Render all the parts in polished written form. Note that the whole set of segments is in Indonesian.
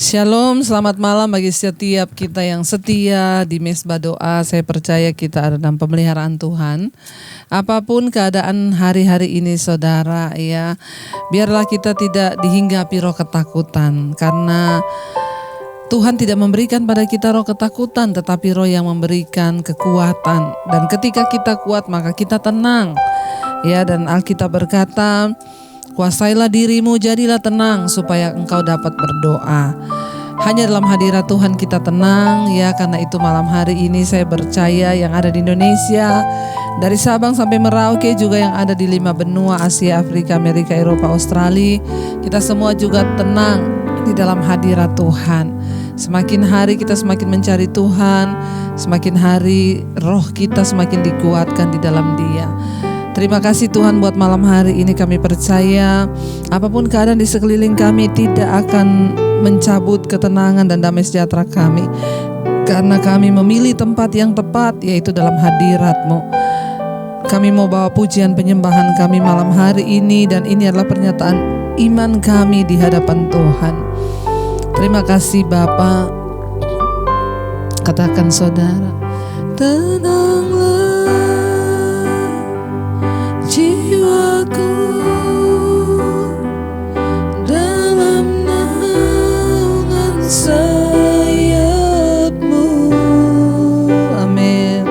Shalom, selamat malam bagi setiap kita yang setia di Mesbah Doa. Saya percaya kita ada dalam pemeliharaan Tuhan. Apapun keadaan hari-hari ini saudara ya, biarlah kita tidak dihinggapi roh ketakutan. Karena Tuhan tidak memberikan pada kita roh ketakutan, tetapi roh yang memberikan kekuatan. Dan ketika kita kuat maka kita tenang. Ya, dan Alkitab berkata, kuasailah dirimu, jadilah tenang supaya engkau dapat berdoa. Hanya dalam hadirat Tuhan kita tenang ya. Karena itu malam hari ini saya percaya yang ada di Indonesia, dari Sabang sampai Merauke, juga yang ada di 5 benua Asia, Afrika, Amerika, Eropa, Australia, kita semua juga tenang di dalam hadirat Tuhan. Semakin hari kita semakin mencari Tuhan, semakin hari roh kita semakin dikuatkan di dalam Dia. Terima kasih Tuhan buat malam hari ini. Kami percaya apapun keadaan di sekeliling kami tidak akan mencabut ketenangan dan damai sejahtera kami, karena kami memilih tempat yang tepat, yaitu dalam hadirat-Mu. Kami mau bawa pujian penyembahan kami malam hari ini, dan ini adalah pernyataan iman kami di hadapan Tuhan. Terima kasih Bapa. Katakan saudara, tenanglah jiwaku dalam naungan sayap-Mu. Amin.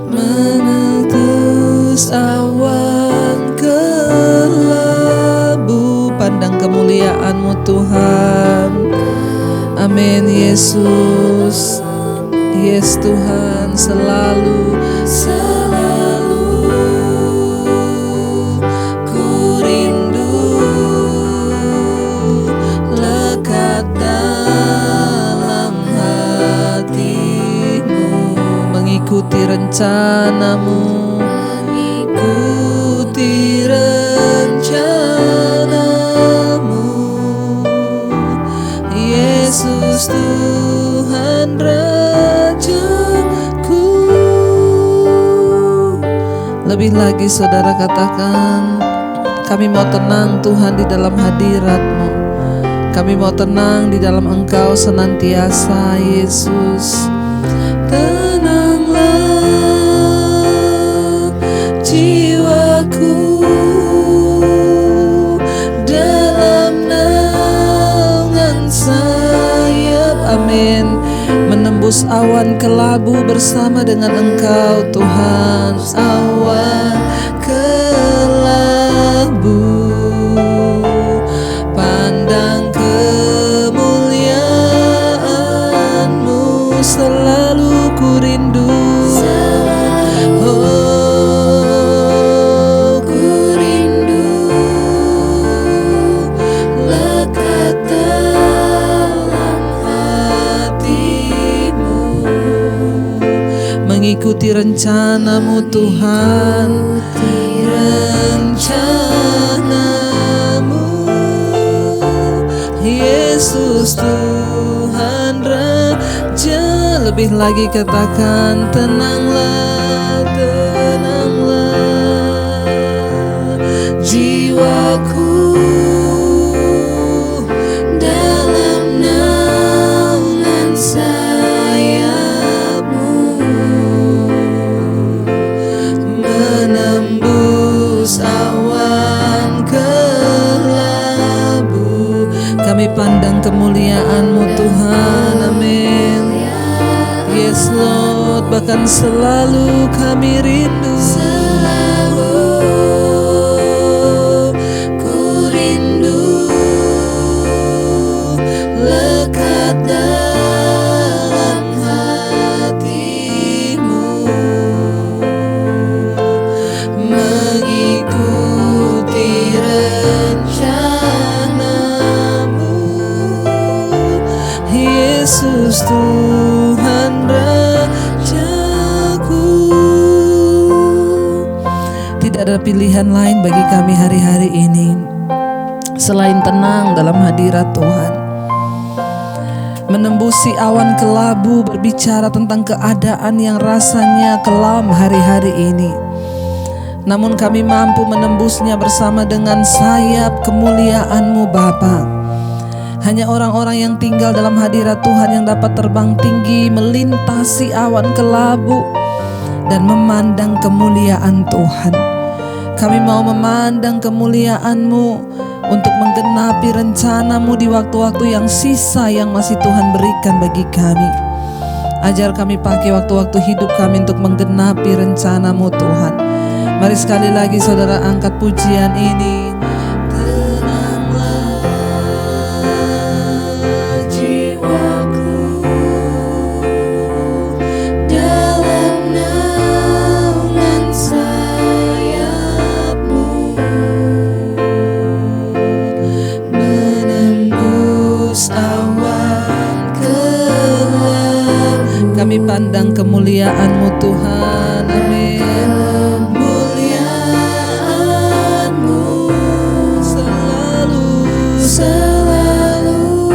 Menetes awan kelabu, pandang kemuliaan-Mu Tuhan. Amin Yesus. Yes Tuhan, selalu ku rindu lekat dalam hati-Mu, mengikuti rencana-Mu, mengikuti rencana-Mu. Yesus Tuhan Rajaku. Lebih lagi saudara katakan, kami mau tenang Tuhan di dalam hadirat-Mu. Kami mau tenang di dalam Engkau senantiasa Yesus. Tenanglah jiwaku dalam naungan sayap. Amin. Menembus awan kelabu bersama dengan Engkau Tuhan. Awan kelabu, pandang kemuliaan-Mu, selalu ku rindu. Oh, ku rindu lekat dalam hati-Mu, mengikuti rencana-Mu Tuhan. Rencana-Mu Yesus Tuhan Raja. Lebih lagi katakan, tenanglah, tenanglah jiwaku dalam naungan sayap-Mu, menembus awan kelabu. Kami pandang kemuliaan-Mu Tuhan. Amin. Yes Lord, bahkan selalu kami rindu. Selalu ku rindu lekat dalam hati-Mu, mengikuti rencana-Mu. Yesus Tuhan Rajaku. Tidak ada pilihan lain bagi kami hari-hari ini selain tenang dalam hadirat Tuhan. Menembusi awan kelabu, berbicara tentang keadaan yang rasanya kelam hari-hari ini. Namun kami mampu menembusnya bersama dengan sayap kemuliaan-Mu Bapa. Hanya orang-orang yang tinggal dalam hadirat Tuhan yang dapat terbang tinggi, melintasi awan kelabu, dan memandang kemuliaan Tuhan. Kami mau memandang kemuliaan-Mu untuk menggenapi rencana-Mu di waktu-waktu yang sisa yang masih Tuhan berikan bagi kami. Ajar kami pakai waktu-waktu hidup kami untuk menggenapi rencana-Mu Tuhan. Mari sekali lagi saudara angkat pujian ini. Kami pandang kemuliaan-Mu Tuhan. Amin. Kemuliaan-Mu selalu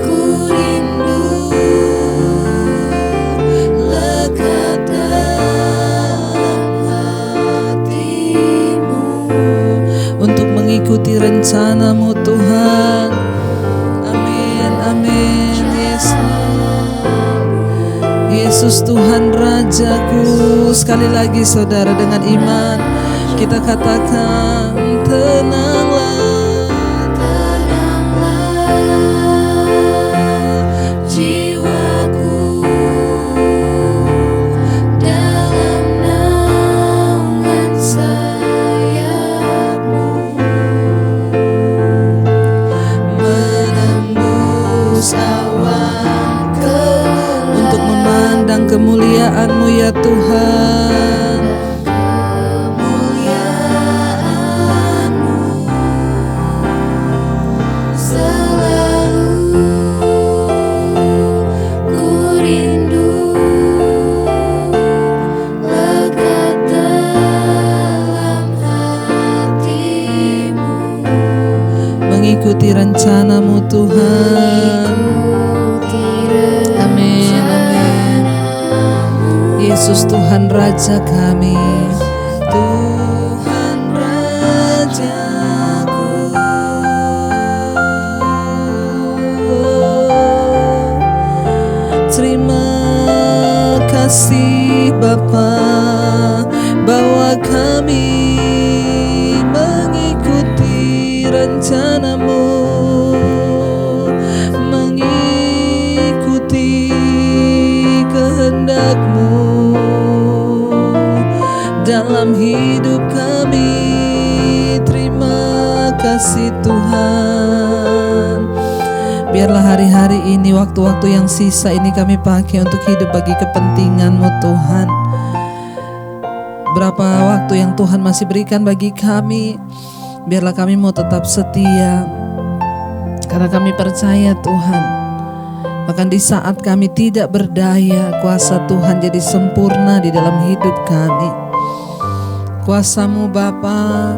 ku rindu, lekat dalam hati-Mu untuk mengikuti rencana-Mu Tuhan. Amin, amin. Yesus Tuhan Rajaku. Sekali lagi saudara dengan iman kita katakan, tenanglah, tenanglah jiwaku dalam naungan sayap-Mu, menembus awan untuk memandang kemuliaan-Mu ya Tuhan. Kemuliaan-Mu selalu ku rindu, lekat dalam hati-Mu, mengikuti rencana-Mu Tuhan. Yesus Tuhan Raja kami, Tuhan Rajaku. Terima kasih Bapa, bahwa kami mengikuti rencana-Mu, mengikuti kehendak-Mu dalam hidup kami. Terima kasih Tuhan. Biarlah hari-hari ini, waktu-waktu yang sisa ini kami pakai untuk hidup bagi kepentingan-Mu Tuhan. Berapa waktu yang Tuhan masih berikan bagi kami, biarlah kami mau tetap setia, karena kami percaya Tuhan, bahkan di saat kami tidak berdaya, kuasa Tuhan jadi sempurna di dalam hidup kami. Kuasa-Mu Bapa,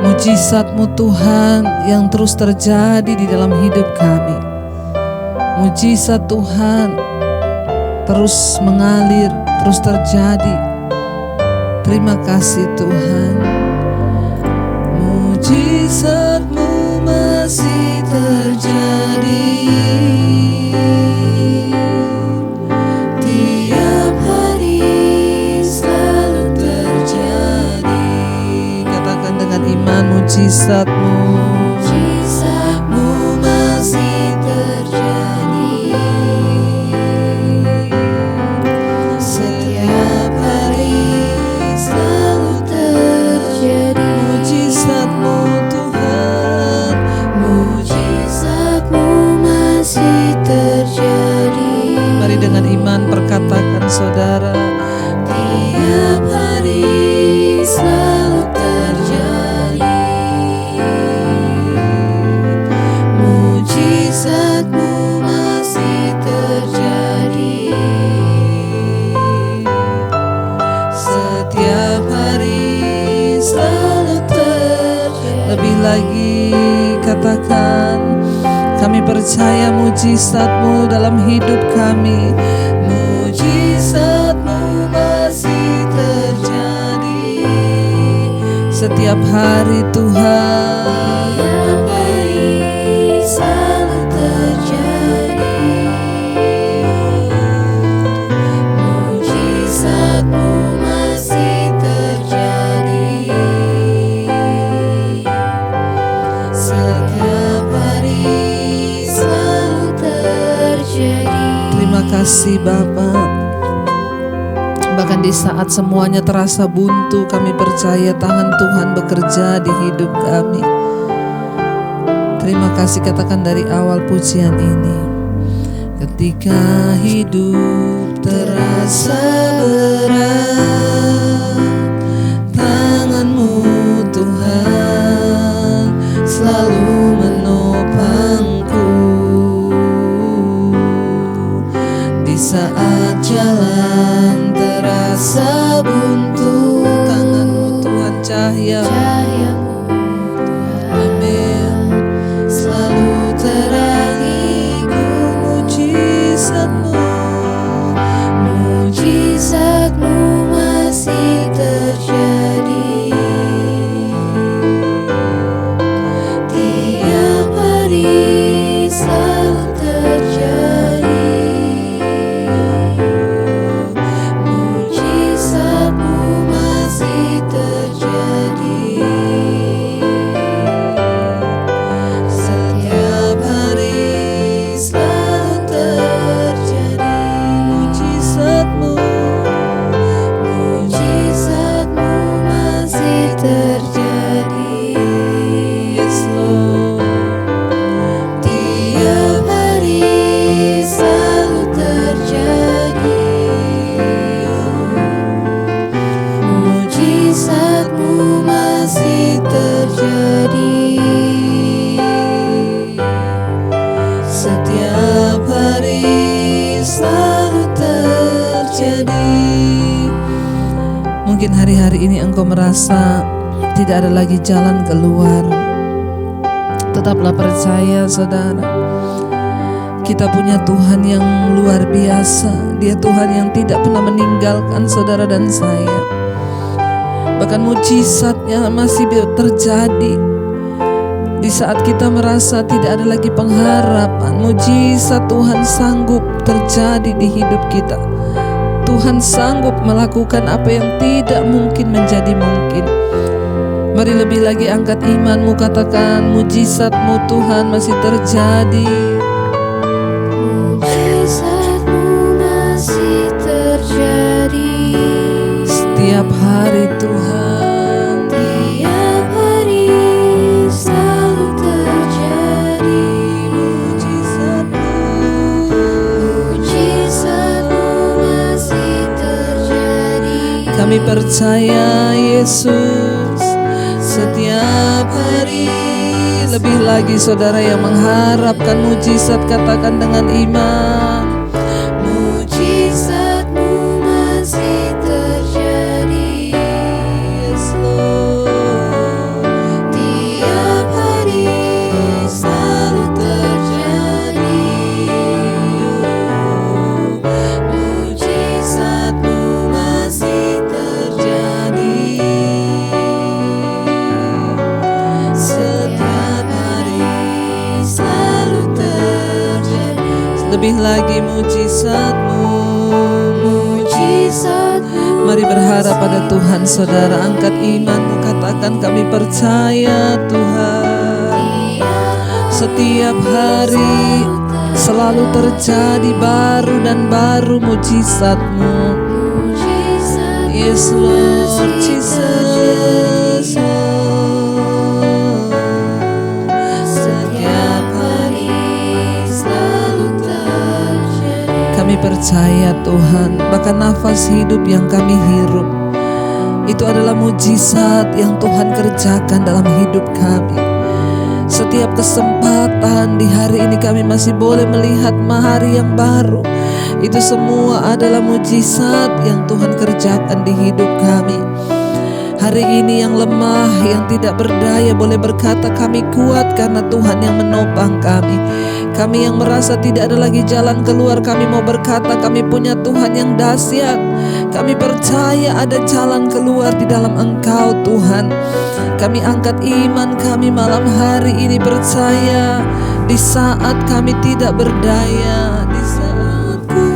mujizat-Mu Tuhan yang terus terjadi di dalam hidup kami. Mujizat Tuhan terus mengalir, terus terjadi. Terima kasih Tuhan. Mujizat-Mu masih terjadi. Mujizat-Mu, mujizat-Mu masih terjadi. Setiap hari selalu terjadi. Mujizat-Mu Tuhan, mujizat-Mu masih terjadi. Mari dengan iman perkatakan saudara, tiap hari selalu terjadi. Lebih lagi katakan, kami percaya mujizat-Mu dalam hidup kami. Mujizat-Mu masih terjadi setiap hari Tuhan. kasih Bapa. Bahkan di saat semuanya terasa buntu, kami percaya tangan Tuhan bekerja di hidup kami. Terima kasih, katakan dari awal pujian ini. Ketika hidup terasa berat, tangan-Mu Tuhan selalu menopangku. Di saat jalan terasa buntu, tangan-Mu Tuhan cahaya-Mu, amin, selalu terangiku mujizat-Mu. Mujizat-Mu masih terjadi tiap hari, selalu terjadi. Mujizat-Mu masih terjadi setiap hari, selalu terjadi. Mujizat-Mu, mujizat-Mu masih terjadi. Yes Lord, tiap hari selalu terjadi. Mujizat-Mu masih terjadi setiap hari, selalu terjadi. Mungkin hari-hari ini engkau merasa tidak ada lagi jalan keluar. Tetaplah percaya saudara, kita punya Tuhan yang luar biasa. Dia Tuhan yang tidak pernah meninggalkan saudara dan saya. Bahkan mujizatnya masih terjadi di saat kita merasa tidak ada lagi pengharapan. Mujizat Tuhan sanggup terjadi di hidup kita. Tuhan sanggup melakukan apa yang tidak mungkin menjadi mungkin. Mari lebih lagi angkat imanmu, katakan mujizat-Mu Tuhan masih terjadi. Mujizat-Mu masih terjadi setiap hari Tuhan. Tiap hari selalu terjadi. Mujizat-Mu, mujizat-Mu masih terjadi. Kami percaya Yesus setiap hari. Lebih lagi saudara yang mengharapkan mujizat, katakan dengan iman. Mujizat-Mu masih terjadi. Yes Lord, tiap hari selalu terjadi. Mujizat-Mu masih terjadi setiap hari, selalu terjadi. Lebih lagi mujizat-Mu, mujizat-Mu. Mari berharap pada Tuhan saudara, angkat imanmu, katakan kami percaya Tuhan. Setiap hari selalu terjadi baru dan baru mujizat-Mu. Yes Lord Jesus. Setiap hari selalu terjadi. Kami percaya Tuhan, bahkan nafas hidup yang kami hirup itu adalah mujizat yang Tuhan kerjakan dalam hidup kami. Setiap kesempatan di hari ini kami masih boleh melihat hari yang baru. Itu semua adalah mujizat yang Tuhan kerjakan di hidup kami. Hari ini yang lemah, yang tidak berdaya boleh berkata kami kuat karena Tuhan yang menopang kami. Kami yang merasa tidak ada lagi jalan keluar, kami mau berkata kami punya Tuhan yang dahsyat. Kami percaya ada jalan keluar di dalam Engkau Tuhan. Kami angkat iman kami malam hari ini, percaya di saat kami tidak berdaya, di saat ku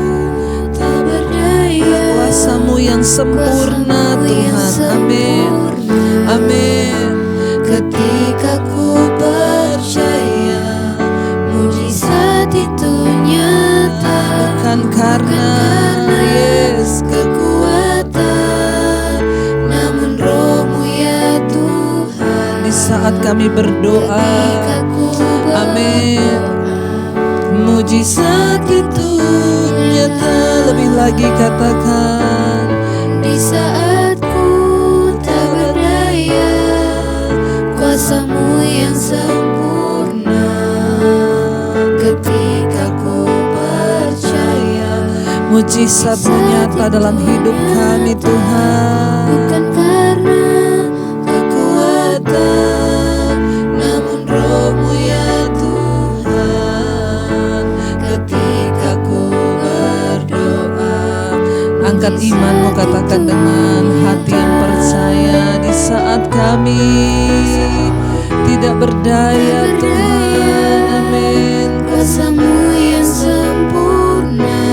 tak berdaya, kuasa-Mu yang sempurna Tuhan. Amin, amin. Ketika ku percaya mujizat itu nyata, bukan karena saat kami berdoa. Amin. Mujizat itu nyata, lebih lagi katakan, di saat ku tak berdaya, kuasa-Mu yang sempurna. Ketika ku percaya, mujizat-Mu nyata dalam hidup kami Tuhan. bukan karena kekuatan, namun Roh-Mu ya Tuhan. Ketika ku berdoa, Angkat imanmu, katakan dengan hati yang percaya, di saat kami tidak berdaya Tuhan. Amin. kuasa-Mu yang sempurna.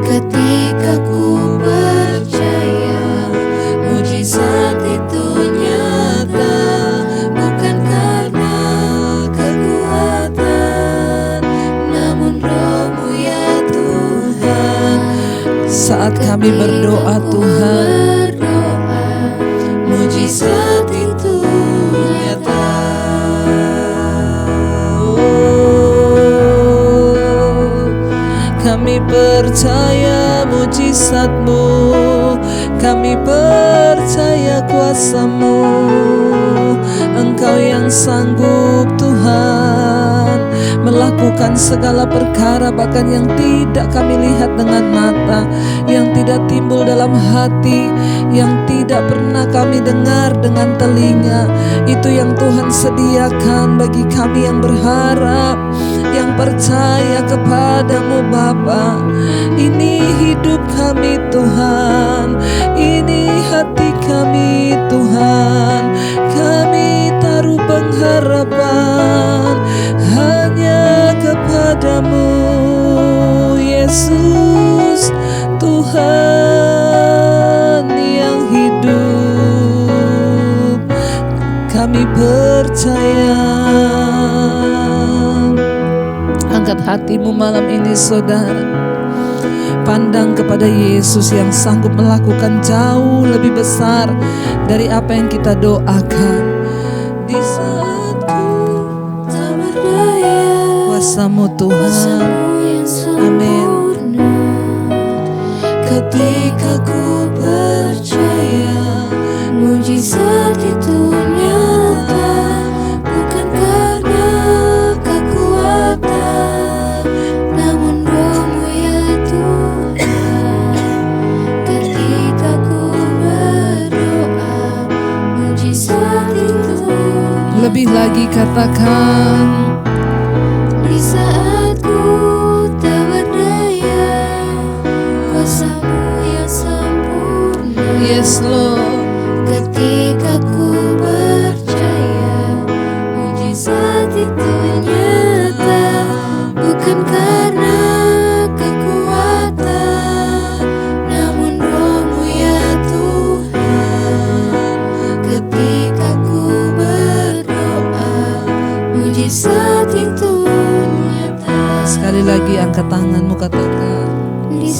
Ketika ku percaya, mujizat itu nyata, bukan karena kekuatan, namun Roh-Mu ya Tuhan. Saat kami berdoa Tuhan, Berdoa, mujizat itu nyata. kami percaya mujizat-Mu, kami percaya kuasa-Mu. Engkau yang sanggup Tuhan melakukan segala perkara, bahkan yang tidak kami lihat dengan mata, yang tidak timbul dalam hati, yang tidak pernah kami dengar dengan telinga. Itu yang Tuhan sediakan bagi kami yang berharap, yang percaya kepadamu Bapa. Ini hidup kami Tuhan, ini hati kami Tuhan. Kami taruh pengharapan hanya kepadamu Yesus, Tuhan yang hidup. Kami percaya. Angkat hatimu malam ini saudara, pandang kepada Yesus yang sanggup melakukan jauh lebih besar dari apa yang kita doakan. Di saat ku Tak berdaya, kuasa-Mu Tuhan. kuasa-Mu yang sempurna. Ketika ku percaya, mujizat itu nyata, bukan karena kekuatan, namun Roh-Mu ya Tuhan. Ketika ku berdoa, mujizat itu Lebih lagi katakan, di saat ku tak berdaya, kuasa-Mu yang sempurna. yes Lord. Ketika ku percaya, mujizat itu nyata, bukan karena kekuatan, namun Roh-Mu ya Tuhan. Ketika ku berdoa, mujizat itu nyata. Sekali lagi angkat tanganmu, katakan, Di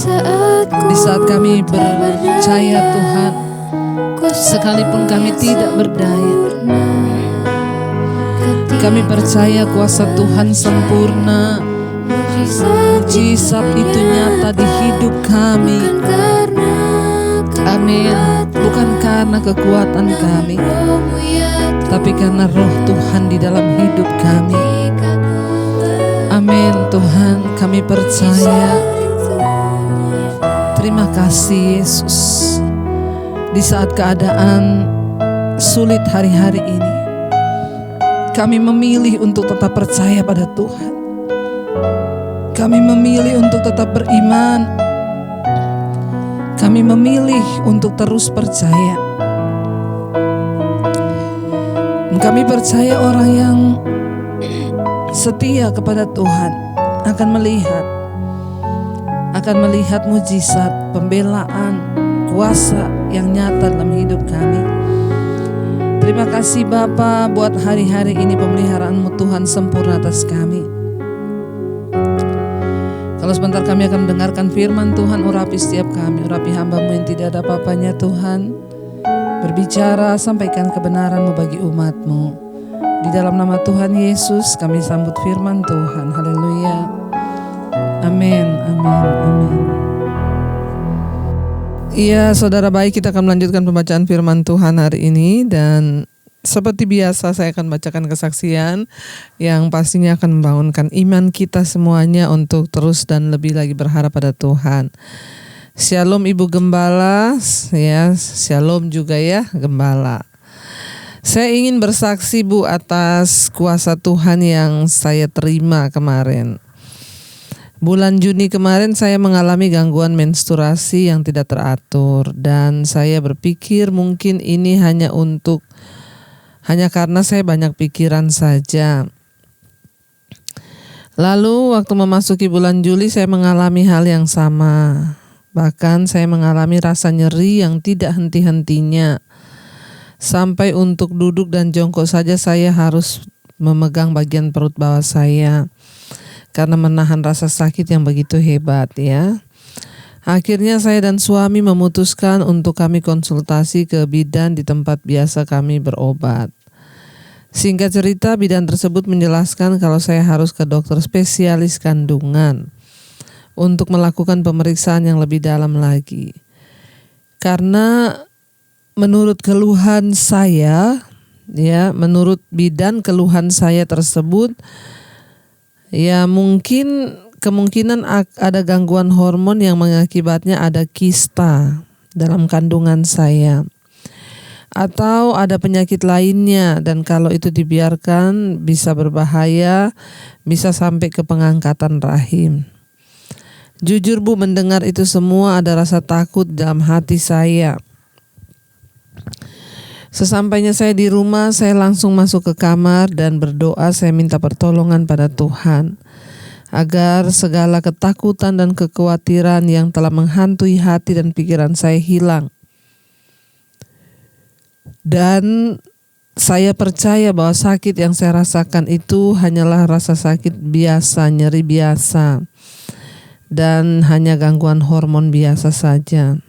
saat kami percaya Tuhan, sekalipun kami tidak berdaya, kami percaya kuasa Tuhan sempurna. Mujizat itu nyata di hidup kami. Amin. Bukan karena kekuatan kami, tapi karena Roh Tuhan di dalam hidup kami. Amin Tuhan, kami percaya. Terima kasih Yesus. Di saat keadaan sulit hari-hari ini, kami memilih untuk tetap percaya pada Tuhan. Kami memilih untuk tetap beriman. Kami memilih untuk terus percaya. Kami percaya orang yang setia kepada Tuhan akan melihat mujizat, pembelaan, kuasa yang nyata dalam hidup kami. Terima kasih Bapa buat hari-hari ini, pemeliharaan-Mu Tuhan sempurna atas kami. Kalau sebentar kami akan mendengarkan firman Tuhan, urapi setiap kami, urapi hamba-Mu yang tidak ada apa-apanya Tuhan. Berbicara, sampaikan kebenaran-Mu bagi umat-Mu. Di dalam nama Tuhan Yesus kami sambut firman Tuhan. Haleluya. Amin, amin, amin. Iya, saudara baik, kita akan melanjutkan pembacaan firman Tuhan hari ini. Dan seperti biasa saya akan bacakan kesaksian yang pastinya akan membangunkan iman kita semuanya untuk terus dan lebih lagi berharap pada Tuhan. Shalom Ibu Gembala, ya, shalom juga ya Gembala. Saya ingin bersaksi Bu atas kuasa Tuhan yang saya terima kemarin. Bulan Juni kemarin saya mengalami gangguan menstruasi yang tidak teratur dan saya berpikir mungkin ini hanya karena saya banyak pikiran saja. Lalu waktu memasuki bulan Juli saya mengalami hal yang sama. Bahkan saya mengalami rasa nyeri yang tidak henti-hentinya. Sampai untuk duduk dan jongkok saja saya harus memegang bagian perut bawah saya karena menahan rasa sakit yang begitu hebat ya. Akhirnya saya dan suami memutuskan untuk kami konsultasi ke bidan di tempat biasa kami berobat. Singkat cerita, bidan tersebut menjelaskan kalau saya harus ke dokter spesialis kandungan untuk melakukan pemeriksaan yang lebih dalam lagi. Karena menurut keluhan saya, ya, menurut bidan keluhan saya tersebut, ya kemungkinan ada gangguan hormon yang mengakibatnya ada kista dalam kandungan saya. Atau ada penyakit lainnya dan kalau itu dibiarkan bisa berbahaya, bisa sampai ke pengangkatan rahim. Jujur Bu, mendengar itu semua ada rasa takut dalam hati saya. Sesampainya saya di rumah, saya langsung masuk ke kamar dan berdoa, saya minta pertolongan pada Tuhan agar segala ketakutan dan kekhawatiran yang telah menghantui hati dan pikiran saya hilang. Dan saya percaya bahwa sakit yang saya rasakan itu hanyalah rasa sakit biasa, nyeri biasa, dan hanya gangguan hormon biasa saja.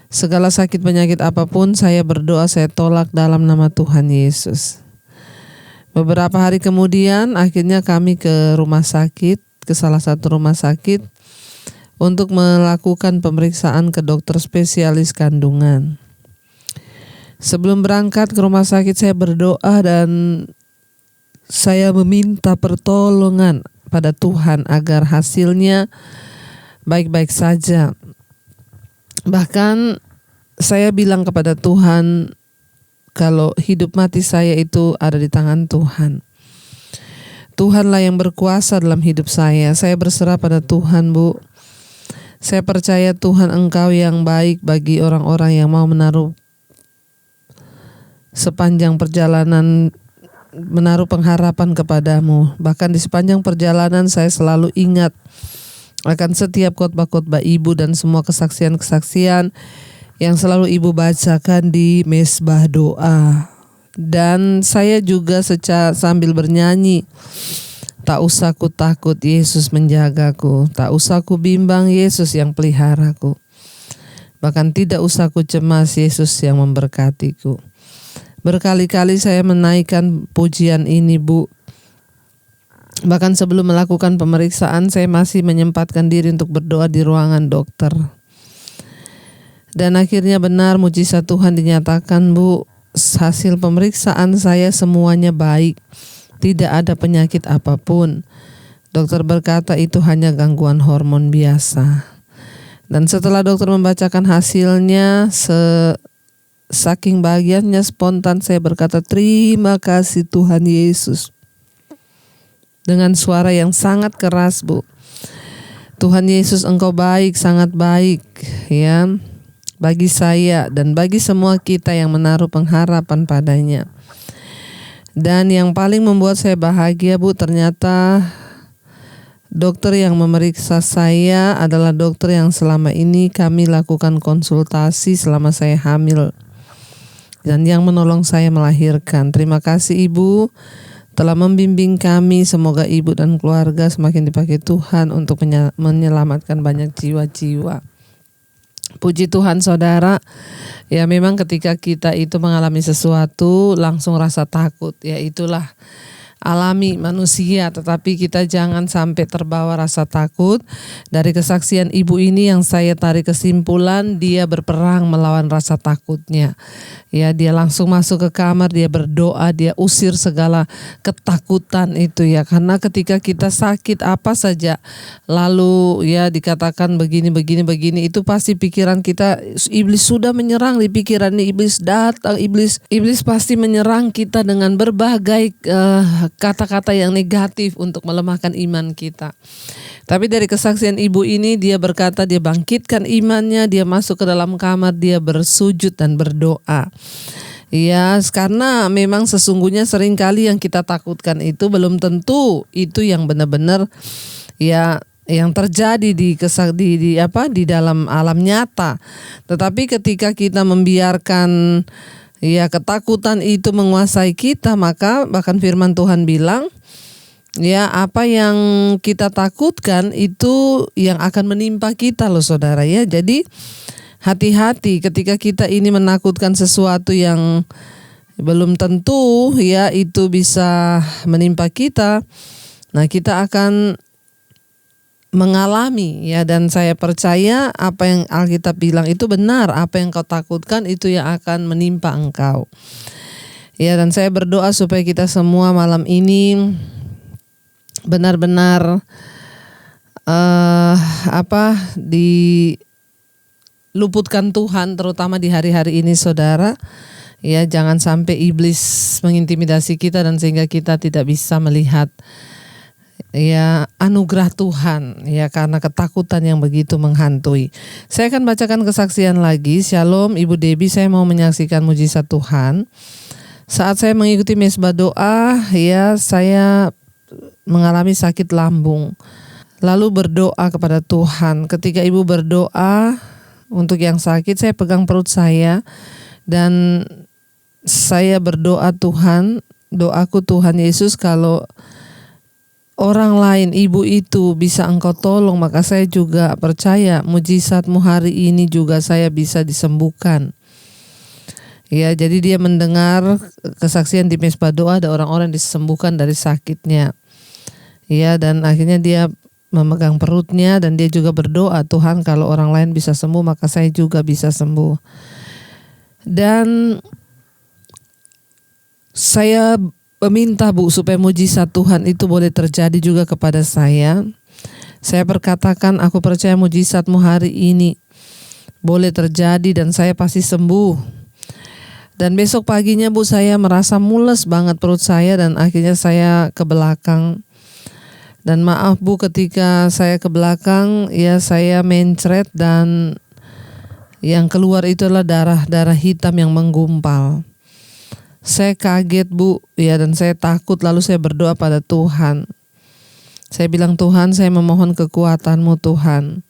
Segala sakit penyakit apapun saya berdoa saya tolak dalam nama Tuhan Yesus. Beberapa hari kemudian akhirnya kami ke salah satu rumah sakit untuk melakukan pemeriksaan ke dokter spesialis kandungan. Sebelum berangkat ke rumah sakit saya berdoa dan saya meminta pertolongan pada Tuhan agar hasilnya baik-baik saja. Bahkan saya bilang kepada Tuhan kalau hidup mati saya itu ada di tangan Tuhan. Tuhanlah yang berkuasa dalam hidup saya. Saya berserah pada Tuhan Bu. Saya percaya Tuhan Engkau yang baik bagi orang-orang yang mau menaruh sepanjang perjalanan menaruh pengharapan kepadamu. Bahkan di sepanjang perjalanan saya selalu ingat akan setiap khotbah-khotbah Ibu dan semua kesaksian-kesaksian yang selalu Ibu bacakan di mesbah doa. Dan saya juga sambil bernyanyi, tak usah ku takut, Yesus menjagaku. Tak usah ku bimbang, Yesus yang peliharaku. Bahkan tidak usah ku cemas, Yesus yang memberkatiku. Berkali-kali saya menaikkan pujian ini Bu. Bahkan sebelum melakukan pemeriksaan saya masih menyempatkan diri untuk berdoa di ruangan dokter. Dan akhirnya benar mujizat Tuhan dinyatakan Bu. Hasil pemeriksaan saya semuanya baik. Tidak ada penyakit apapun. Dokter berkata itu hanya gangguan hormon biasa. Dan setelah dokter membacakan hasilnya, saking bahagianya spontan saya berkata, terima kasih Tuhan Yesus. Dengan suara yang sangat keras Bu. Tuhan Yesus Engkau baik, sangat baik ya. Bagi saya dan bagi semua kita yang menaruh pengharapan padanya. Dan yang paling membuat saya bahagia Bu, ternyata dokter yang memeriksa saya adalah dokter yang selama ini kami lakukan konsultasi selama saya hamil. Dan yang menolong saya melahirkan. Terima kasih Ibu telah membimbing kami. Semoga Ibu dan keluarga semakin dipakai Tuhan untuk menyelamatkan banyak jiwa-jiwa. Puji Tuhan saudara, ya memang ketika kita itu mengalami sesuatu langsung rasa takut, ya itulah alami manusia, tetapi kita jangan sampai terbawa rasa takut. Dari kesaksian ibu ini yang saya tarik kesimpulan, dia berperang melawan rasa takutnya. Ya, dia langsung masuk ke kamar, dia berdoa, dia usir segala ketakutan itu ya. Karena ketika kita sakit apa saja, lalu ya dikatakan begini, itu pasti pikiran kita, iblis sudah menyerang di pikiran, iblis datang, iblis pasti menyerang kita dengan berbagai kata-kata yang negatif untuk melemahkan iman kita. Tapi dari kesaksian ibu ini, dia berkata dia bangkitkan imannya, dia masuk ke dalam kamar, dia bersujud dan berdoa. Ya, karena memang sesungguhnya seringkali yang kita takutkan itu belum tentu itu yang benar-benar ya yang terjadi di dalam alam nyata. Tetapi ketika kita membiarkan ya ketakutan itu menguasai kita, maka bahkan firman Tuhan bilang, ya apa yang kita takutkan itu yang akan menimpa kita loh saudara ya. Jadi hati-hati ketika kita ini menakutkan sesuatu yang belum tentu ya itu bisa menimpa kita. Nah, kita akan mengalami ya, dan saya percaya apa yang Alkitab bilang itu benar, apa yang kau takutkan itu yang akan menimpa engkau. Ya, dan saya berdoa supaya kita semua malam ini benar-benar diluputkan Tuhan, terutama di hari-hari ini saudara. Ya, jangan sampai iblis mengintimidasi kita dan sehingga kita tidak bisa melihat ya anugerah Tuhan ya karena ketakutan yang begitu menghantui. Saya akan bacakan kesaksian lagi. Shalom Ibu Debbie, saya mau menyaksikan mujizat Tuhan. Saat saya mengikuti mesbah doa ya, saya mengalami sakit lambung. Lalu berdoa kepada Tuhan. Ketika Ibu berdoa untuk yang sakit, saya pegang perut saya dan saya berdoa, Tuhan, doaku Tuhan Yesus, kalau orang lain ibu itu bisa engkau tolong, maka saya juga percaya mujizatmu hari ini juga saya bisa disembuhkan. Ya, jadi dia mendengar kesaksian di mesbah doa, ada orang-orang disembuhkan dari sakitnya. Ya, dan akhirnya dia memegang perutnya dan dia juga berdoa, Tuhan kalau orang lain bisa sembuh maka saya juga bisa sembuh. Dan saya meminta Bu supaya mujizat Tuhan itu boleh terjadi juga kepada saya. Saya berkatakan aku percaya mujizatmu hari ini boleh terjadi dan saya pasti sembuh. Dan besok paginya Bu saya merasa mules banget perut saya dan akhirnya saya ke belakang. Dan maaf Bu, ketika saya ke belakang ya saya mencret dan yang keluar itu adalah darah hitam yang menggumpal. Saya kaget Bu ya, dan saya takut, lalu saya berdoa pada Tuhan. Saya bilang, Tuhan saya memohon kekuatan-Mu Tuhan.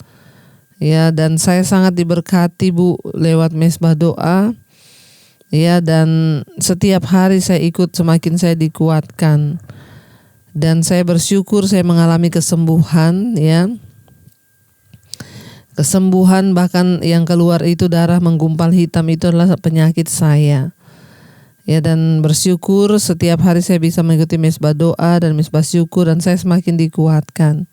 Ya, dan saya sangat diberkati Bu lewat mesbah doa. Ya, dan setiap hari saya ikut semakin saya dikuatkan. Dan saya bersyukur saya mengalami kesembuhan ya. Kesembuhan, bahkan yang keluar itu darah menggumpal hitam itu adalah penyakit saya. Ya, dan bersyukur setiap hari saya bisa mengikuti mesbah doa dan mesbah syukur dan saya semakin dikuatkan.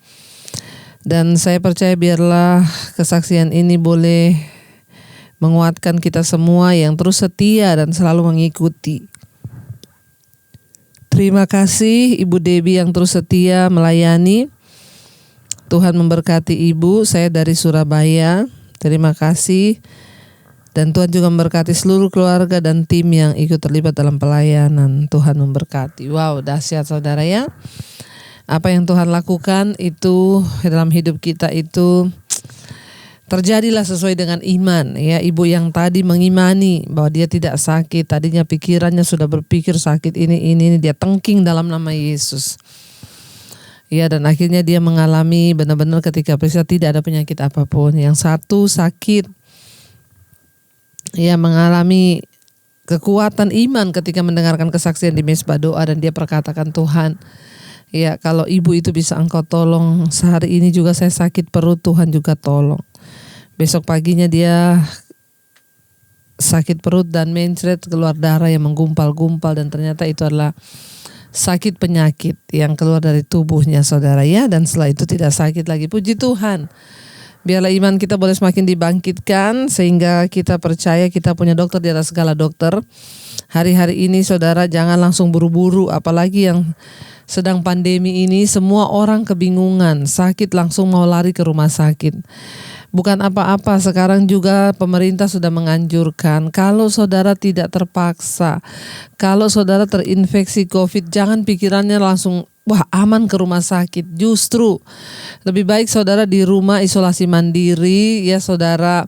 Dan saya percaya biarlah kesaksian ini boleh menguatkan kita semua yang terus setia dan selalu mengikuti. Terima kasih Ibu Debbie yang terus setia melayani. Tuhan memberkati Ibu, saya dari Surabaya. Terima kasih. Dan Tuhan juga memberkati seluruh keluarga dan tim yang ikut terlibat dalam pelayanan. Tuhan memberkati. Wow, dahsyat saudara ya. Apa yang Tuhan lakukan itu dalam hidup kita itu terjadilah sesuai dengan iman. Ya, ibu yang tadi mengimani bahwa dia tidak sakit. Tadinya pikirannya sudah berpikir sakit ini. Dia tengking dalam nama Yesus. Ya, dan akhirnya dia mengalami benar-benar ketika periksa tidak ada penyakit apapun. Yang satu sakit. Ya, mengalami kekuatan iman ketika mendengarkan kesaksian di mesbah doa dan dia perkatakan, Tuhan, ya kalau ibu itu bisa engkau tolong, sehari ini juga saya sakit perut, Tuhan juga tolong. Besok paginya dia sakit perut dan mencret, keluar darah yang menggumpal-gumpal, dan ternyata itu adalah sakit penyakit yang keluar dari tubuhnya saudara ya. Dan setelah itu tidak sakit lagi. Puji Tuhan. Biarlah iman kita boleh semakin dibangkitkan sehingga kita percaya kita punya dokter di atas segala dokter. Hari-hari ini saudara jangan langsung buru-buru, apalagi yang sedang pandemi ini semua orang kebingungan, sakit langsung mau lari ke rumah sakit. Bukan apa-apa, sekarang juga pemerintah sudah menganjurkan kalau saudara tidak terpaksa, kalau saudara terinfeksi COVID, jangan pikirannya langsung wah aman ke rumah sakit. Justru lebih baik saudara di rumah isolasi mandiri ya saudara.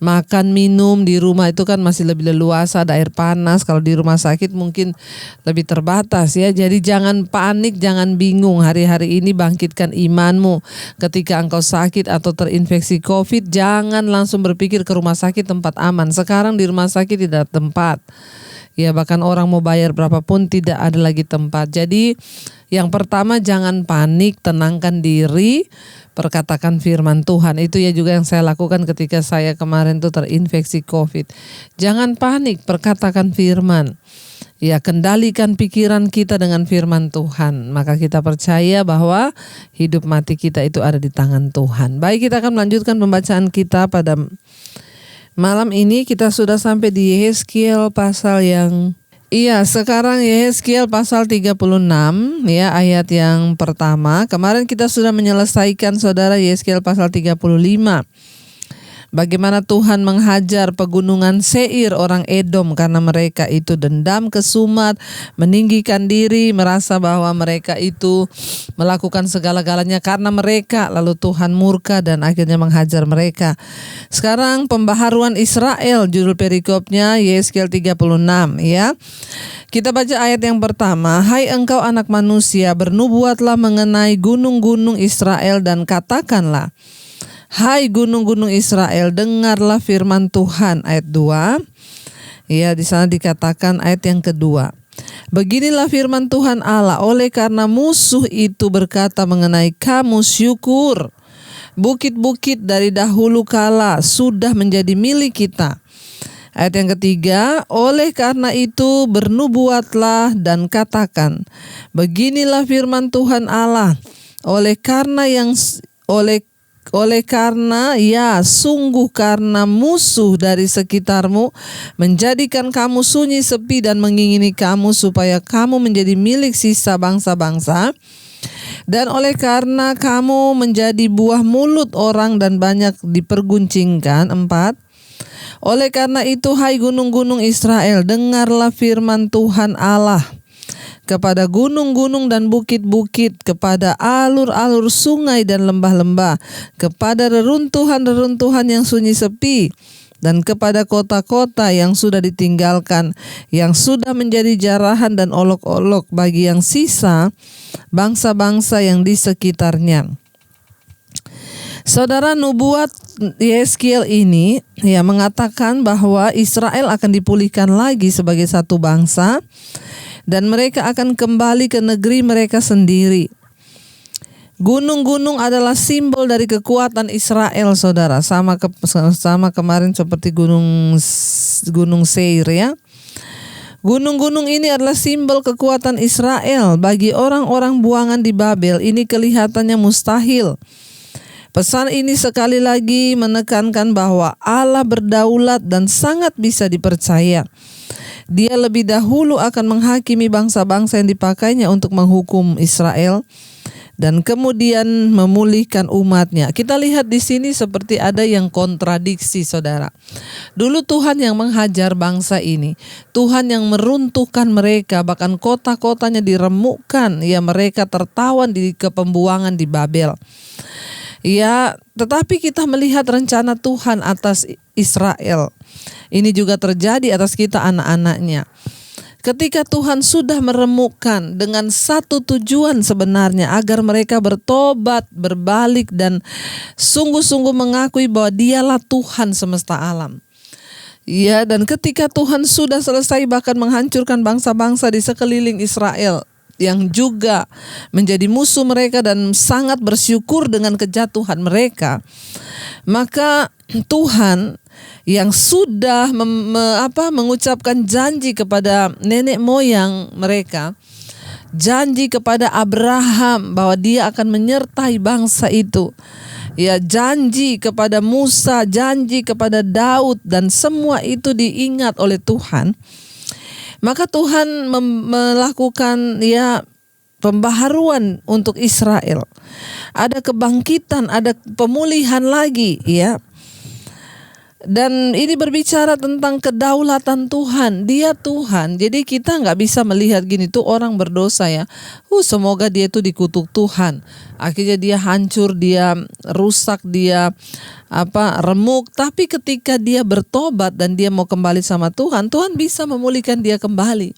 Makan minum di rumah itu kan masih lebih leluasa, ada air panas. Kalau di rumah sakit mungkin lebih terbatas ya. Jadi jangan panik, jangan bingung. Hari-hari ini bangkitkan imanmu. Ketika engkau sakit atau terinfeksi COVID, jangan langsung berpikir ke rumah sakit tempat aman. Sekarang di rumah sakit tidak ada tempat. Ya bahkan orang mau bayar berapapun tidak ada lagi tempat. Jadi yang pertama jangan panik, tenangkan diri, perkatakan firman Tuhan. Itu ya juga yang saya lakukan ketika saya kemarin tuh terinfeksi COVID. Jangan panik, perkatakan firman. Ya kendalikan pikiran kita dengan firman Tuhan. Maka kita percaya bahwa hidup mati kita itu ada di tangan Tuhan. Baik, kita akan melanjutkan pembacaan kita pada malam ini. Kita sudah sampai di Yehezkiel pasal yang sekarang Yehezkiel pasal 36 ya, ayat yang pertama. Kemarin kita sudah menyelesaikan saudara Yehezkiel pasal 35. Bagaimana Tuhan menghajar pegunungan Seir orang Edom karena mereka itu dendam kesumat, meninggikan diri, merasa bahwa mereka itu melakukan segala-galanya karena mereka, lalu Tuhan murka dan akhirnya menghajar mereka. Sekarang pembaharuan Israel, judul perikopnya Yehezkiel 36 ya. Kita baca ayat yang pertama. Hai engkau anak manusia, bernubuatlah mengenai gunung-gunung Israel dan katakanlah, hai gunung-gunung Israel, dengarlah firman Tuhan. Ayat 2. Ya, di sana dikatakan ayat yang kedua. Beginilah firman Tuhan Allah, oleh karena musuh itu berkata mengenai kamu, syukur. Bukit-bukit dari dahulu kala sudah menjadi milik kita. Ayat yang ketiga, oleh karena itu bernubuatlah dan katakan, beginilah firman Tuhan Allah, oleh karena sungguh karena musuh dari sekitarmu menjadikan kamu sunyi sepi dan mengingini kamu supaya kamu menjadi milik sisa bangsa-bangsa, dan oleh karena kamu menjadi buah mulut orang dan banyak diperguncingkan. 4. Oleh karena itu hai gunung-gunung Israel, dengarlah firman Tuhan Allah kepada gunung-gunung dan bukit-bukit, kepada alur-alur sungai dan lembah-lembah, kepada reruntuhan-reruntuhan yang sunyi sepi, dan kepada kota-kota yang sudah ditinggalkan, yang sudah menjadi jarahan dan olok-olok bagi yang sisa bangsa-bangsa yang di sekitarnya. Saudara, nubuat Yehezkiel ini ya mengatakan bahwa Israel akan dipulihkan lagi sebagai satu bangsa dan mereka akan kembali ke negeri mereka sendiri. Gunung-gunung adalah simbol dari kekuatan Israel, saudara. Sama kemarin seperti gunung Seir ya. Gunung-gunung ini adalah simbol kekuatan Israel. Bagi orang-orang buangan di Babel ini kelihatannya mustahil. Pesan ini sekali lagi menekankan bahwa Allah berdaulat dan sangat bisa dipercaya. Dia lebih dahulu akan menghakimi bangsa-bangsa yang dipakainya untuk menghukum Israel dan kemudian memulihkan umatnya. Kita lihat di sini seperti ada yang kontradiksi, saudara. Dulu Tuhan yang menghajar bangsa ini, Tuhan yang meruntuhkan mereka, bahkan kota-kotanya diremukkan, ya mereka tertawan di kepembuangan di Babel. Ya, tetapi kita melihat rencana Tuhan atas Israel. Ini juga terjadi atas kita anak-anaknya. Ketika Tuhan sudah meremukkan dengan satu tujuan sebenarnya, agar mereka bertobat, berbalik dan sungguh-sungguh mengakui bahwa Dialah Tuhan semesta alam. Ya, dan ketika Tuhan sudah selesai bahkan menghancurkan bangsa-bangsa di sekeliling Israel yang juga menjadi musuh mereka dan sangat bersyukur dengan kejatuhan mereka, Maka Tuhan yang sudah mengucapkan janji kepada nenek moyang mereka, janji kepada Abraham bahwa dia akan menyertai bangsa itu. Ya, janji kepada Musa, janji kepada Daud, dan semua itu diingat oleh Tuhan. Maka Tuhan melakukan pembaharuan untuk Israel. Ada kebangkitan, ada pemulihan lagi, ya. Dan ini berbicara tentang kedaulatan Tuhan. Dia Tuhan. Jadi kita nggak bisa melihat gini, tuh orang berdosa ya. Semoga dia itu dikutuk Tuhan. Akhirnya dia hancur, dia rusak, dia remuk. Tapi ketika dia bertobat dan dia mau kembali sama Tuhan, Tuhan bisa memulihkan dia kembali.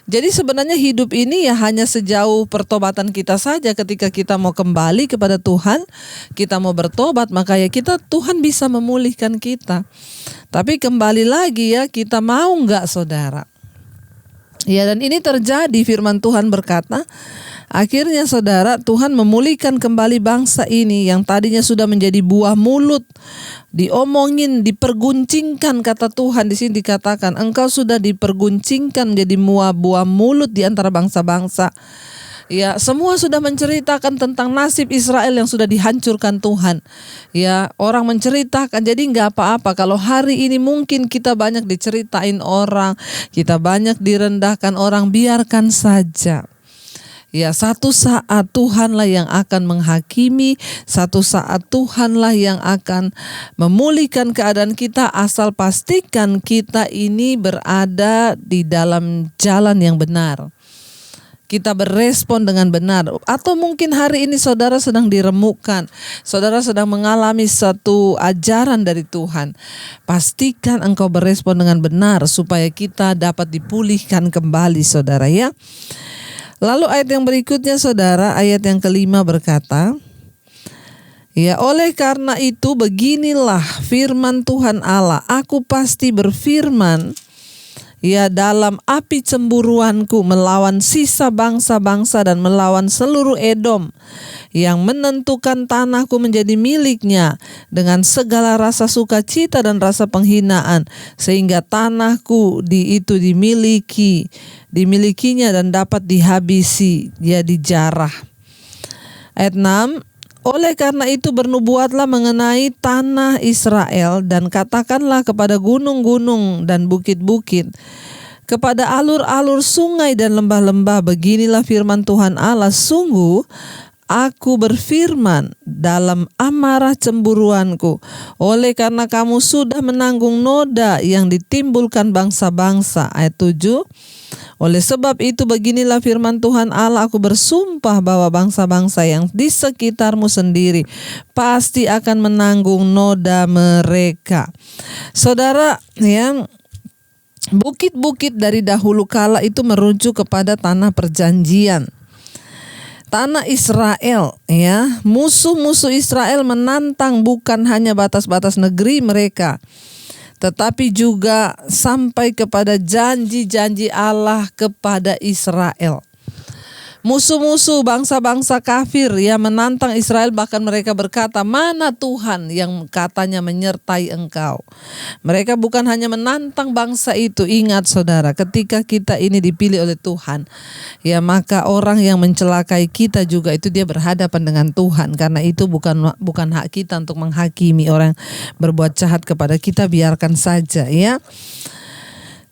Jadi sebenarnya hidup ini ya hanya sejauh pertobatan kita saja. Ketika kita mau kembali kepada Tuhan, kita mau bertobat, maka ya Tuhan bisa memulihkan kita. Tapi kembali lagi ya, kita mau nggak, saudara? Ya, dan ini terjadi. Firman Tuhan berkata, akhirnya saudara, Tuhan memulihkan kembali bangsa ini yang tadinya sudah menjadi buah mulut, diomongin, diperguncingkan, kata Tuhan. Di sini dikatakan, engkau sudah diperguncingkan menjadi buah mulut di antara bangsa-bangsa. Ya, semua sudah menceritakan tentang nasib Israel yang sudah dihancurkan Tuhan. Ya, orang menceritakan, jadi nggak apa-apa kalau hari ini mungkin kita banyak diceritain orang, kita banyak direndahkan orang, biarkan saja. Ya, satu saat Tuhanlah yang akan menghakimi, satu saat Tuhanlah yang akan memulihkan keadaan kita, asal pastikan kita ini berada di dalam jalan yang benar. Kita berespon dengan benar. Atau mungkin hari ini saudara sedang diremukkan, saudara sedang mengalami satu ajaran dari Tuhan. Pastikan engkau berespon dengan benar supaya kita dapat dipulihkan kembali, saudara, ya. Lalu ayat yang berikutnya, saudara, ayat yang kelima berkata, ya, oleh karena itu beginilah firman Tuhan Allah, aku pasti berfirman, ya, dalam api cemburuanku melawan sisa bangsa-bangsa dan melawan seluruh Edom yang menentukan tanahku menjadi miliknya dengan segala rasa sukacita dan rasa penghinaan, sehingga tanahku itu dimilikinya dan dapat dihabisi, dia dijarah. Ayat 6, oleh karena itu bernubuatlah mengenai tanah Israel dan katakanlah kepada gunung-gunung dan bukit-bukit, kepada alur-alur sungai dan lembah-lembah, beginilah firman Tuhan Allah, sungguh aku berfirman dalam amarah cemburuanku, oleh karena kamu sudah menanggung noda yang ditimbulkan bangsa-bangsa. Ayat 7, oleh sebab itu beginilah firman Tuhan Allah, aku bersumpah bahwa bangsa-bangsa yang di sekitarmu sendiri pasti akan menanggung noda mereka. Saudara, yang bukit-bukit dari dahulu kala itu merujuk kepada tanah perjanjian. Tanah Israel, ya, musuh-musuh Israel menantang bukan hanya batas-batas negeri mereka, tetapi juga sampai kepada janji-janji Allah kepada Israel. Musuh-musuh bangsa-bangsa kafir yang menantang Israel, bahkan mereka berkata, mana Tuhan yang katanya menyertai engkau? Mereka bukan hanya menantang bangsa itu. Ingat saudara, ketika kita ini dipilih oleh Tuhan, ya, maka orang yang mencelakai kita juga itu dia berhadapan dengan Tuhan. Karena itu bukan hak kita untuk menghakimi orang berbuat jahat kepada kita, biarkan saja, ya.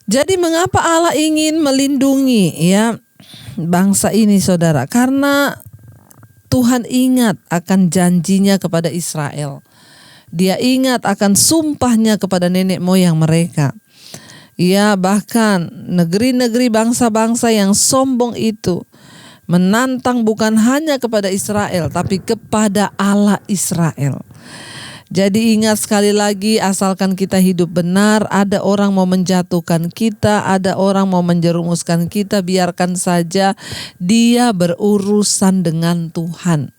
Jadi mengapa Allah ingin melindungi, ya, bangsa ini, saudara? Karena Tuhan ingat akan janjinya kepada Israel. Dia ingat akan sumpahnya kepada nenek moyang mereka. Ya, bahkan negeri-negeri bangsa-bangsa yang sombong itu menantang bukan hanya kepada Israel, tapi kepada Allah Israel. Jadi ingat sekali lagi, asalkan kita hidup benar, ada orang mau menjatuhkan kita, ada orang mau menjerumuskan kita, biarkan saja, dia berurusan dengan Tuhan.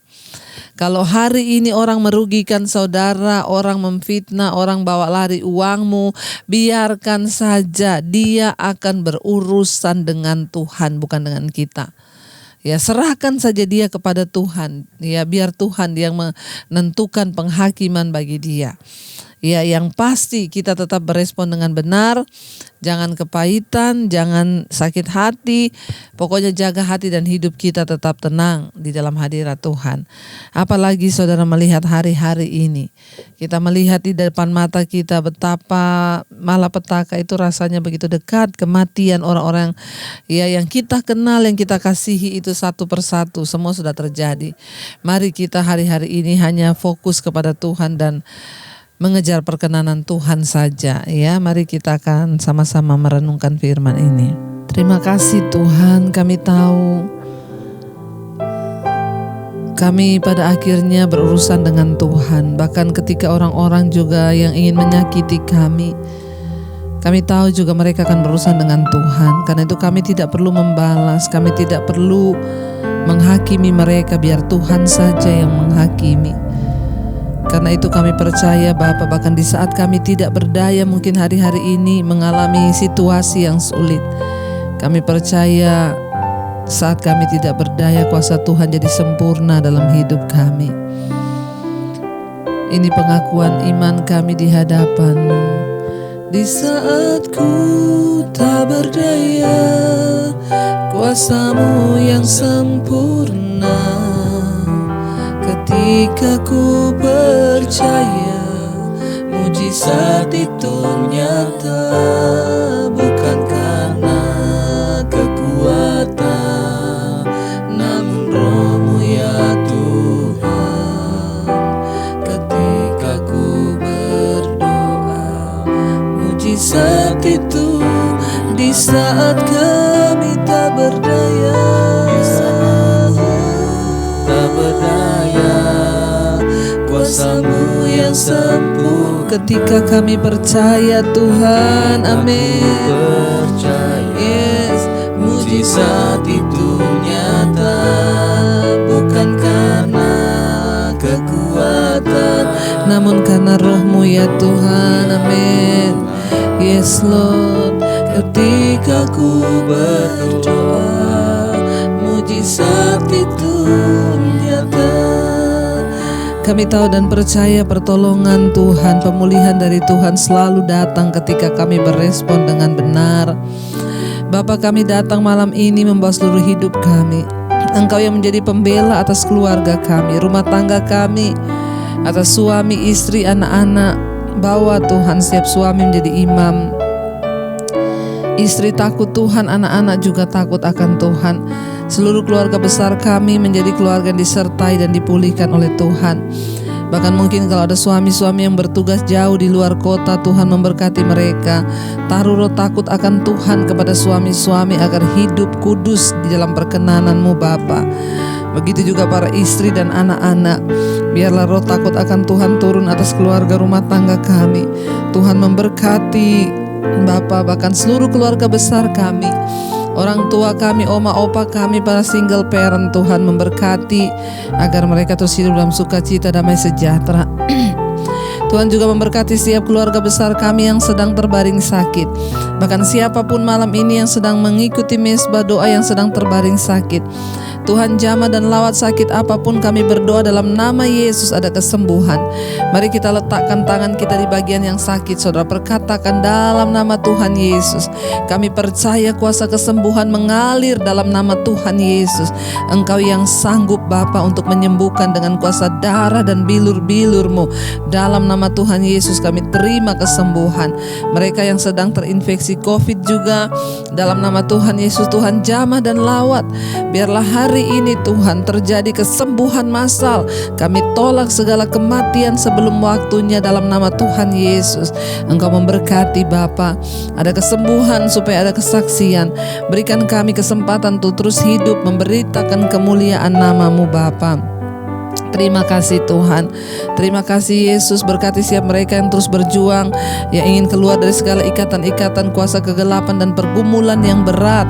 Kalau hari ini orang merugikan saudara, orang memfitnah, orang bawa lari uangmu, biarkan saja, dia akan berurusan dengan Tuhan, bukan dengan kita. Ya, serahkan saja dia kepada Tuhan. Ya, biar Tuhan yang menentukan penghakiman bagi dia. Ya, yang pasti kita tetap berespon dengan benar, jangan kepahitan, jangan sakit hati, pokoknya jaga hati dan hidup kita tetap tenang di dalam hadirat Tuhan. Apalagi saudara melihat hari-hari ini, kita melihat di depan mata kita betapa malapetaka itu rasanya begitu dekat, kematian orang-orang ya yang kita kenal, yang kita kasihi itu satu persatu, semua sudah terjadi. Mari kita hari-hari ini hanya fokus kepada Tuhan dan mengejar perkenanan Tuhan saja ya. Mari kita akan sama-sama merenungkan firman ini. Terima kasih Tuhan, kami tahu kami pada akhirnya berurusan dengan Tuhan. Bahkan ketika orang-orang juga yang ingin menyakiti kami tahu juga mereka akan berurusan dengan Tuhan. Karena itu kami tidak perlu membalas, kami tidak perlu menghakimi mereka, biar Tuhan saja yang menghakimi. Karena itu kami percaya Bapa, bahkan di saat kami tidak berdaya mungkin hari-hari ini mengalami situasi yang sulit, kami percaya saat kami tidak berdaya kuasa Tuhan jadi sempurna dalam hidup kami. Ini pengakuan iman kami di hadapan-Mu. Di saat ku tak berdaya, kuasa-Mu yang sempurna. Ketika ku percaya mujizat itu nyata, bukan karena kekuatan, namun Roh-Mu ya Tuhan. Ketika ku berdoa, mujizat itu di saat kami tak berdaya, tak berdaya, kuasa-Mu yang sempurna. Ketika kami percaya Tuhan, amin. Yes, mujizat itu nyata, bukan karena kekuatan, namun karena Roh-Mu ya Tuhan, amin. Yes Lord, ketika ku berdoa, mujizat itu nyata. Kami tahu dan percaya pertolongan Tuhan, pemulihan dari Tuhan selalu datang ketika kami berespon dengan benar. Bapa, kami datang malam ini membawa seluruh hidup kami. Engkau yang menjadi pembela atas keluarga kami, rumah tangga kami, atas suami, istri, anak-anak. Bawa Tuhan setiap suami menjadi imam, istri takut Tuhan, anak-anak juga takut akan Tuhan. Seluruh keluarga besar kami menjadi keluarga yang disertai dan dipulihkan oleh Tuhan. Bahkan mungkin kalau ada suami-suami yang bertugas jauh di luar kota, Tuhan memberkati mereka. Taruh roh takut akan Tuhan kepada suami-suami agar hidup kudus di dalam perkenanan-Mu Bapa. Begitu juga para istri dan anak-anak. Biarlah roh takut akan Tuhan turun atas keluarga rumah tangga kami. Tuhan memberkati Bapa, bahkan seluruh keluarga besar kami, orang tua kami, oma opa kami, para single parent. Tuhan memberkati agar mereka terus hidup dalam sukacita, damai sejahtera. Tuhan juga memberkati setiap keluarga besar kami yang sedang terbaring sakit. Bahkan siapapun malam ini yang sedang mengikuti mesbah doa yang sedang terbaring sakit, Tuhan jamah dan lawat sakit apapun, kami berdoa dalam nama Yesus ada kesembuhan. Mari kita letakkan tangan kita di bagian yang sakit. Saudara perkatakan dalam nama Tuhan Yesus, kami percaya kuasa kesembuhan mengalir dalam nama Tuhan Yesus. Engkau yang sanggup Bapa untuk menyembuhkan dengan kuasa darah dan bilur-bilur-Mu. Dalam nama Tuhan Yesus kami terima kesembuhan. Mereka yang sedang terinfeksi COVID juga, dalam nama Tuhan Yesus Tuhan jamah dan lawat. Biarlah hari ini Tuhan terjadi kesembuhan massal. Kami tolak segala kematian sebelum waktunya dalam nama Tuhan Yesus. Engkau memberkati Bapa, ada kesembuhan supaya ada kesaksian. Berikan kami kesempatan untuk terus hidup memberitakan kemuliaan nama-Mu Bapa. Terima kasih Tuhan. Terima kasih Yesus. Berkati setiap mereka yang terus berjuang, yang ingin keluar dari segala ikatan-ikatan kuasa kegelapan dan pergumulan yang berat.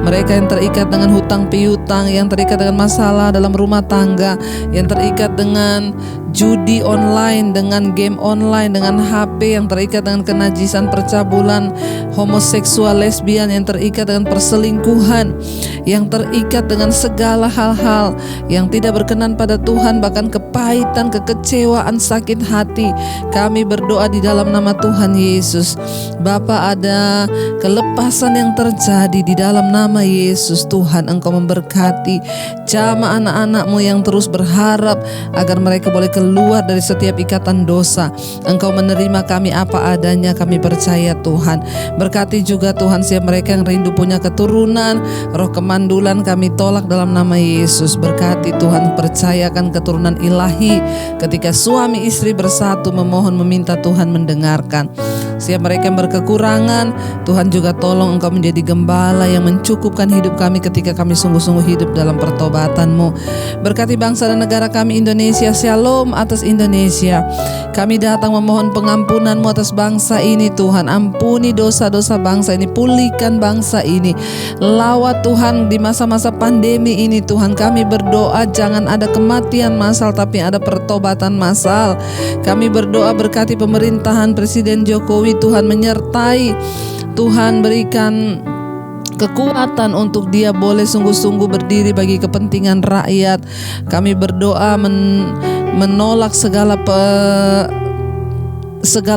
Mereka yang terikat dengan hutang piutang, yang terikat dengan masalah dalam rumah tangga, yang terikat dengan judi online, dengan game online, dengan HP, yang terikat dengan kenajisan, percabulan, homoseksual, lesbian, yang terikat dengan perselingkuhan, yang terikat dengan segala hal-hal yang tidak berkenan pada Tuhan, bahkan kepahitan, kekecewaan, sakit hati. Kami berdoa di dalam nama Tuhan Yesus. Bapa, ada kelepasan yang terjadi di dalam nama Yesus. Tuhan, Engkau memberkati jamaah anak-anak-Mu yang terus berharap agar mereka boleh keluar dari setiap ikatan dosa. Engkau menerima kami apa adanya, kami percaya Tuhan. Berkati juga Tuhan siap mereka yang rindu punya keturunan, roh kemandulan kami tolak dalam nama Yesus. Berkati Tuhan, percayakan keturunan ilahi ketika suami istri bersatu memohon meminta, Tuhan mendengarkan. Siap mereka yang berkekurangan, Tuhan juga tolong Engkau menjadi gembala yang mencukupkan hidup kami ketika kami sungguh-sungguh hidup dalam pertobatan-Mu. Berkati bangsa dan negara kami Indonesia. Shalom atas Indonesia. Kami datang memohon pengampunan-Mu atas bangsa ini Tuhan. Ampuni dosa-dosa bangsa ini, pulihkan bangsa ini. Lawat Tuhan di masa-masa pandemi ini Tuhan. Kami berdoa jangan ada kematian massal, tapi ada pertobatan massal. Kami berdoa berkati pemerintahan Presiden Jokowi Tuhan, menyertai Tuhan, berikan kekuatan untuk dia boleh sungguh-sungguh berdiri bagi kepentingan rakyat. Kami berdoa menolak segala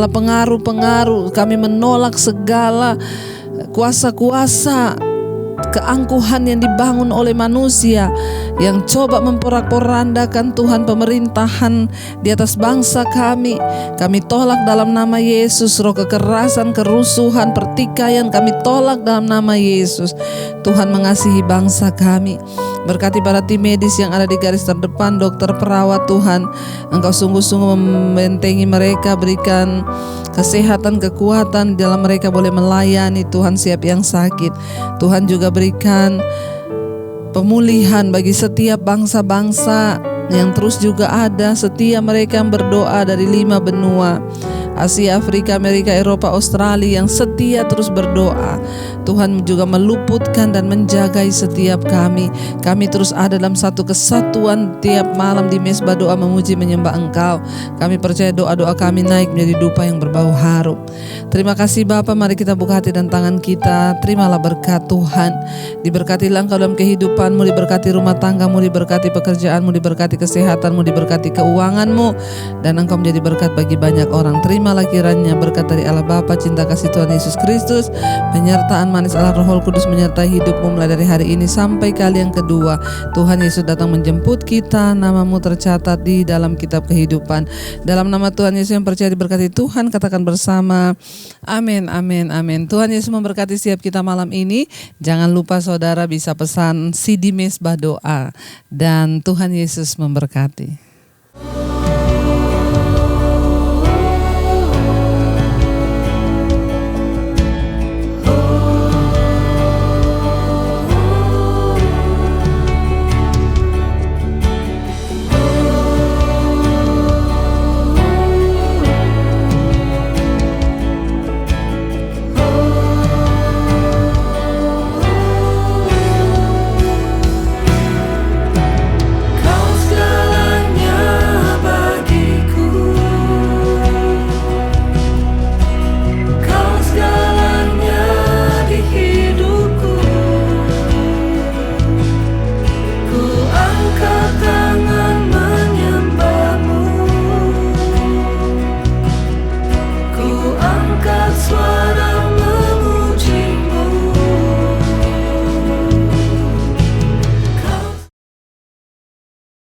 pengaruh-pengaruh. Kami menolak segala kuasa-kuasa keangkuhan yang dibangun oleh manusia yang coba memporak-porandakan Tuhan pemerintahan di atas bangsa kami. Kami tolak dalam nama Yesus. Roh kekerasan, kerusuhan, pertikaian kami tolak dalam nama Yesus. Tuhan mengasihi bangsa kami. Berkati para tim medis yang ada di garis terdepan, dokter, perawat Tuhan. Engkau sungguh-sungguh membentengi mereka, berikan kesehatan, kekuatan dalam mereka boleh melayani Tuhan siap yang sakit. Tuhan juga berikan pemulihan bagi setiap bangsa-bangsa yang terus juga ada, setia mereka yang berdoa dari 5 benua, Asia, Afrika, Amerika, Eropa, Australia, yang setia terus berdoa. Tuhan juga meluputkan dan menjagai setiap kami. Kami terus ada dalam satu kesatuan tiap malam di mesbah doa memuji menyembah Engkau. Kami percaya doa-doa kami naik menjadi dupa yang berbau harum. Terima kasih Bapa, mari kita buka hati dan tangan kita. Terimalah berkat Tuhan. Diberkatilah Engkau dalam kehidupanmu, diberkati rumah tanggamu, diberkati pekerjaanmu, diberkati kesehatanmu, diberkati keuanganmu, dan Engkau menjadi berkat bagi banyak orang. Terimalah kiranya berkat dari Allah Bapa, cinta kasih Tuhan Yesus Kristus, penyertaan manis Allah Roh Kudus menyertai hidupmu mulai dari hari ini sampai kali yang kedua Tuhan Yesus datang menjemput kita. Namamu tercatat di dalam kitab kehidupan. Dalam nama Tuhan Yesus yang percaya diberkati Tuhan, katakan bersama amin, amin, amin. Tuhan Yesus memberkati setiap kita malam ini. Jangan lupa saudara bisa pesan CD Mesbah Doa, dan Tuhan Yesus memberkati.